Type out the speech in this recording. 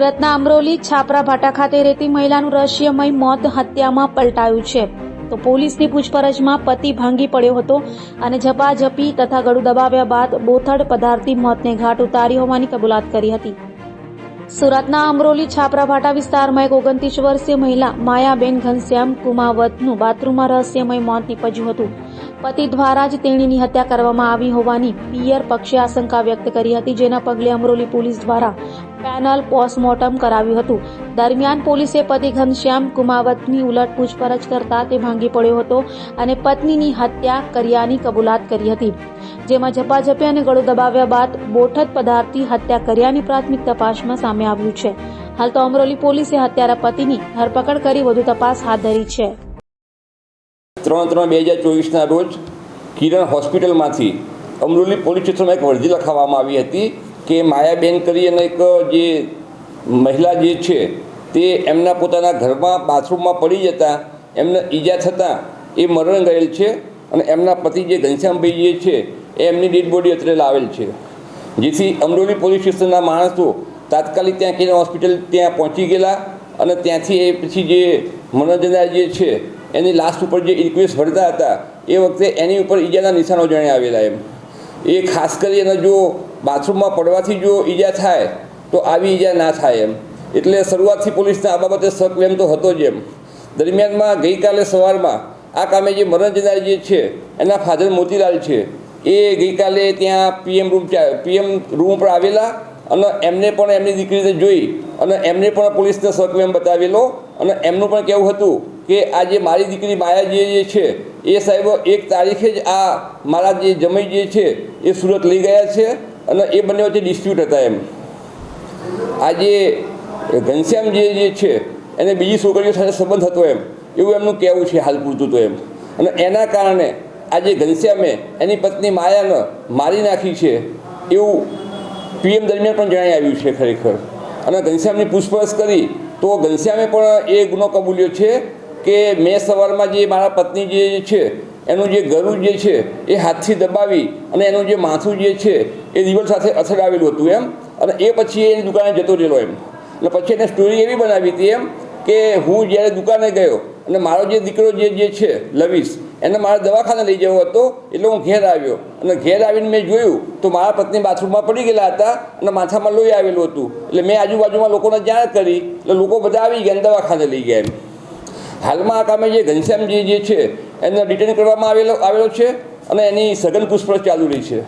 સુરતના અમરોલી છાપરા ભાટા ખાતે રહેતી મહિલાનું રહસ્યમય મોત હત્યામાં પલટાયું છે તો પોલીસની પૂછપરછમાં પતિ ભાંગી પડ્યો હતો અને ઝપાઝપી તથા ગળું દબાવ્યા બાદ બોથડ પદાર્થી મોતને ઘાટ ઉતારી હોવાની કબૂલાત કરી હતી। સુરતના અમરોલી છાપરા ભાટા વિસ્તારમાં એક 29 વર્ષીય મહિલા માયાબેન ઘનશ્યામ કુમાવતનું બાથરૂમમાં રહસ્યમય મોત નીપજ્યું હતું। પતિ દ્વારા જ તેણીની હત્યા કરવામાં આવી હોવાની પિયર પક્ષે આશંકા વ્યક્ત કરી હતી, જેના પગલે અમરોલી પોલીસ દ્વારા પેનલ પોસ્ટમોર્ટમ કરાવ્યું હતું। દરમિયાન પોલીસે પતિ ઘનશ્યામ કુમાવતની ઉલટ પૂછપરછ કરતા તે ભાંગી પડ્યો હતો અને પત્નીની હત્યા કર્યાની કબૂલાત કરી હતી, જેમાં ઝપાઝપી અને ગળું દબાવ્યા બાદ બોથડ પદાર્થથી હત્યા કર્યાની પ્રાથમિક તપાસમાં સામે આવ્યું છે। હાલ તો અમરોલી પોલીસે હત્યારા પતિની ધરપકડ કરી વધુ તપાસ હાથ ધરી છે। 3/3/2024 રોજ કિરણ હોસ્પિટલમાંથી અમરોલી પોલીસ સ્ટેશનમાં એક અરજી લખાવવામાં આવી હતી કે માયાબેન કરી અને એક જે મહિલા જે છે તે એમના પોતાના ઘરમાં બાથરૂમમાં પડી જતાં એમને ઈજા થતાં એ મરણ ગયેલ છે અને એમના પતિ જે ઘનશ્યામભાઈ જે છે એ એમની ડેડ બોડી અત્રે લાવેલ છે, જેથી અમરોલી પોલીસ સ્ટેશનના માણસો તાત્કાલિક ત્યાં કિરણ હોસ્પિટલ ત્યાં પહોંચી ગયેલા અને ત્યાંથી એ પછી જે મનોજના જે છે એની લાસ્ટ ઉપર જે રિક્વેસ્ટ ભરતા હતા એ વખતે એની ઉપર ઈજાના નિશાનો જણાઈ આવેલા એ ખાસ કરીને જો બાથરૂમમાં પડવાથી જો ઈજા થાય તો આવી ઈજા ના થાય એટલે શરૂઆતથી પોલીસને આ બાબતે શક એમ તો હતો જ દરમિયાનમાં ગઈકાલે સવારમાં આ કામે જે મરણ જનાર જે છે એના ફાધર મોતીલાલ છે એ ગઈકાલે ત્યાં પીએમ રૂમ પર આવેલા અને એમને પણ એમની દીકરીને જોઈ અને એમને પણ પોલીસને શક બતાવેલો અને એમનું પણ કહેવું હતું કે આ જે મારી દીકરી માયા જે છે એ સાહેબ 1 તારીખે જ આ મારા જે જમાઈ જે છે એ સુરત લઈ ગયા છે અને એ બંને વચ્ચે ડિસ્પ્યુટ હતા આ જે ઘનશ્યામ જે છે એને બીજી છોકરીઓ સાથે સંબંધ હતો એવું એમનું કહેવું છે હાલ પૂરતું તો અને એના કારણે આ જે ઘનશ્યામે એની પત્ની માયાને મારી નાખી છે એવું પીએમ દરમિયાન પણ જણાઈ આવ્યું છે ખરેખર। અને ઘનશ્યામની પૂછપરછ કરી તો ઘનશ્યામે પણ એ ગુનો કબૂલ્યો છે કે મેં સવારમાં જે મારા પત્ની જે છે એનું જે ગળું જે છે એ હાથથી દબાવી અને એનું જે માથું જે છે એ દિવાલ સાથે અથડાવેલું હતું અને એ પછી એની દુકાને જતો રહેલો એટલે પછી એને સ્ટોરી એવી બનાવી હતી કે હું જ્યારે દુકાને ગયો અને મારો જે દીકરો જે છે લવીશ એને મારા દવાખાને લઈ જવો હતો એટલે હું ઘેર આવ્યો અને ઘેર આવીને મેં જોયું તો મારા પત્ની બાથરૂમમાં પડી ગયેલા હતા અને માથામાં લોહી આવેલું હતું એટલે મેં આજુબાજુમાં લોકોને જાણ કરી એટલે લોકો બધા આવી ગયા અને દવાખાને લઈ ગયા હાલમાં આ કામે જે ઘનશ્યામ જે છે એને ડિટેન કરવામાં આવેલો છે અને એની સઘન પૂછપરછ ચાલુ રહી છે।